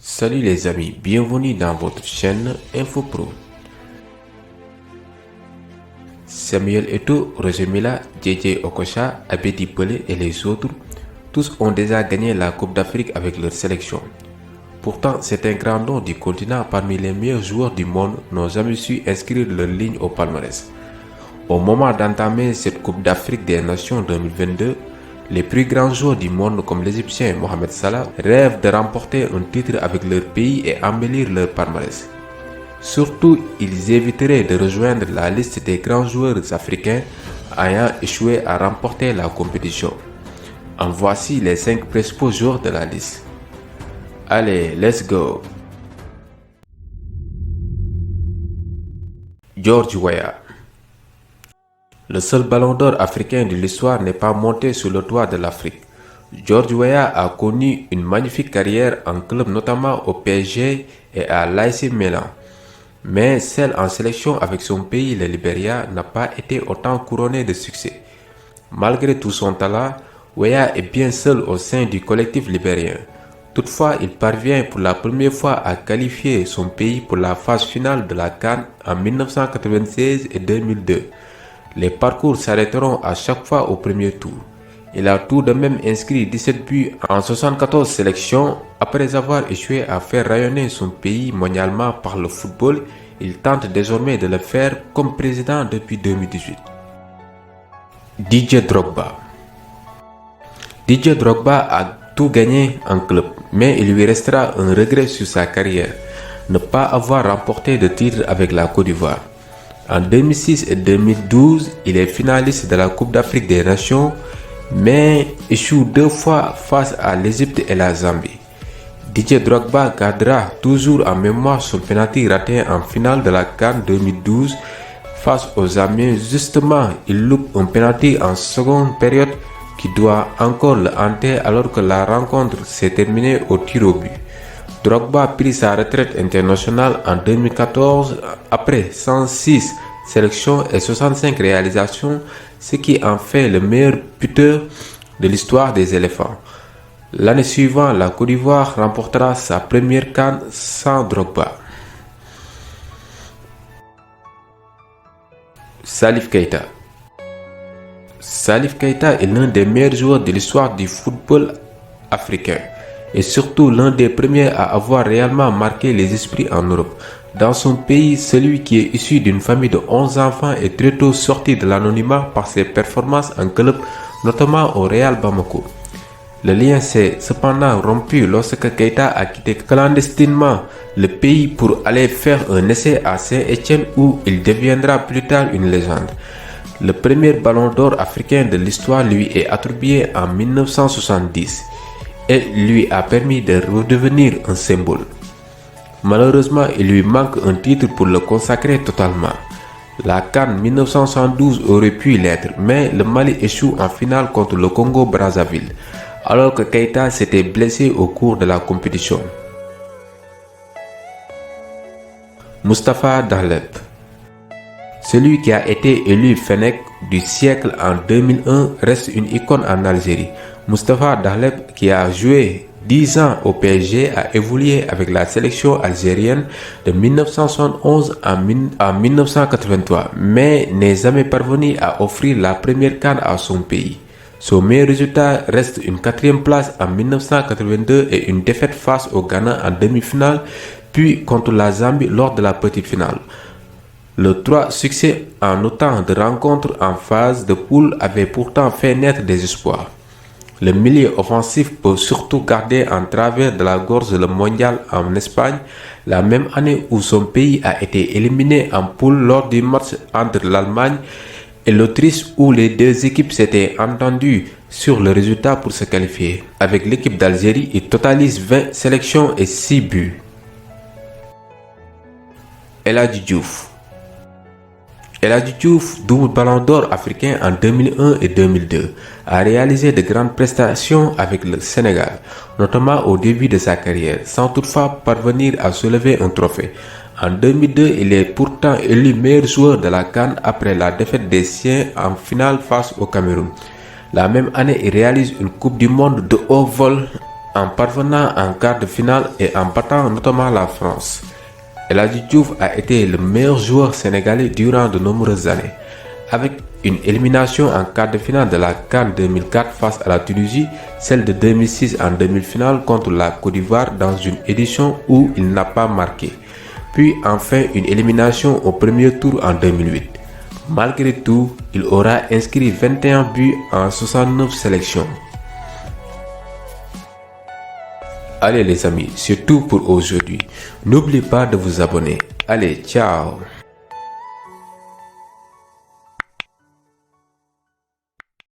Salut les amis, bienvenue dans votre chaîne InfoPro. Samuel Eto'o, Roger Milla, JJ Okocha, Abedi Pelé et les autres, tous ont déjà gagné la Coupe d'Afrique avec leur sélection. Pourtant, c'est un grand nom du continent parmi les meilleurs joueurs du monde n'ont jamais su inscrire leur ligne au palmarès. Au moment d'entamer cette Coupe d'Afrique des Nations 2022, les plus grands joueurs du monde comme l'Égyptien Mohamed Salah rêvent de remporter un titre avec leur pays et embellir leur palmarès. Surtout, ils éviteraient de rejoindre la liste des grands joueurs africains ayant échoué à remporter la compétition. En voici les 5 principaux joueurs de la liste. Allez, let's go! George Weah. Le seul ballon d'or africain de l'histoire n'est pas monté sur le toit de l'Afrique. George Weah a connu une magnifique carrière en club, notamment au PSG et à l'AS Milan. Mais celle en sélection avec son pays, le Libéria, n'a pas été autant couronnée de succès. Malgré tout son talent, Weah est bien seul au sein du collectif libérien. Toutefois, il parvient pour la première fois à qualifier son pays pour la phase finale de la CAN en 1996 et 2002. Les parcours s'arrêteront à chaque fois au premier tour. Il a tout de même inscrit 17 buts en 74 sélections. Après avoir échoué à faire rayonner son pays mondialement par le football, il tente désormais de le faire comme président depuis 2018. Didier Drogba. Didier Drogba a tout gagné en club, mais il lui restera un regret sur sa carrière, ne pas avoir remporté de titre avec la Côte d'Ivoire. En 2006 et 2012, il est finaliste de la Coupe d'Afrique des Nations, mais échoue 2 fois face à l'Égypte et la Zambie. Didier Drogba gardera toujours en mémoire son penalty raté en finale de la CAN 2012 face aux Zambiens. Justement, il loupe un penalty en seconde période qui doit encore le hanter alors que la rencontre s'est terminée au tir au but. Drogba prit sa retraite internationale en 2014 après 106 sélections et 65 réalisations, ce qui en fait le meilleur buteur de l'histoire des éléphants. L'année suivante, la Côte d'Ivoire remportera sa première CAN sans Drogba. Salif Keita. Salif Keita est l'un des meilleurs joueurs de l'histoire du football africain et surtout l'un des premiers à avoir réellement marqué les esprits en Europe. Dans son pays, celui qui est issu d'une famille de 11 enfants est très tôt sorti de l'anonymat par ses performances en club, notamment au Real Bamako. Le lien s'est cependant rompu lorsque Keita a quitté clandestinement le pays pour aller faire un essai à Saint-Étienne où il deviendra plus tard une légende. Le premier ballon d'or africain de l'histoire lui est attribué en 1970 et lui a permis de redevenir un symbole. Malheureusement, il lui manque un titre pour le consacrer totalement. La CAN 1972 aurait pu l'être, mais le Mali échoue en finale contre le Congo-Brazzaville, alors que Keita s'était blessé au cours de la compétition. Mustapha Dahleb. Celui qui a été élu Fennec du siècle en 2001 reste une icône en Algérie. Mustapha Dahleb, qui a joué 10 ans au PSG, a évolué avec la sélection algérienne de 1971 à 1983, mais n'est jamais parvenu à offrir la première CAN à son pays. Son meilleur résultat reste une 4e place en 1982 et une défaite face au Ghana en demi-finale, puis contre la Zambie lors de la petite finale. Le 3 succès en autant de rencontres en phase de poule avait pourtant fait naître des espoirs. Le milieu offensif peut surtout garder en travers de la gorge le mondial en Espagne, la même année où son pays a été éliminé en poule lors du match entre l'Allemagne et l'Autriche où les deux équipes s'étaient entendues sur le résultat pour se qualifier. Avec l'équipe d'Algérie, il totalise 20 sélections et 6 buts. El Hadji Diouf. El Hadji Diouf, double ballon d'or africain en 2001 et 2002, a réalisé de grandes prestations avec le Sénégal, notamment au début de sa carrière, sans toutefois parvenir à soulever un trophée. En 2002, il est pourtant élu meilleur joueur de la CAN après la défaite des siens en finale face au Cameroun. La même année, il réalise une Coupe du Monde de haut vol en parvenant en quart de finale et en battant notamment la France. El Hadji Diouf a été le meilleur joueur sénégalais durant de nombreuses années, avec une élimination en quart de finale de la CAN 2004 face à la Tunisie, celle de 2006 en demi-finale contre la Côte d'Ivoire dans une édition où il n'a pas marqué, puis enfin une élimination au premier tour en 2008. Malgré tout, il aura inscrit 21 buts en 69 sélections. Allez les amis, c'est tout pour aujourd'hui. N'oubliez pas de vous abonner. Allez, ciao!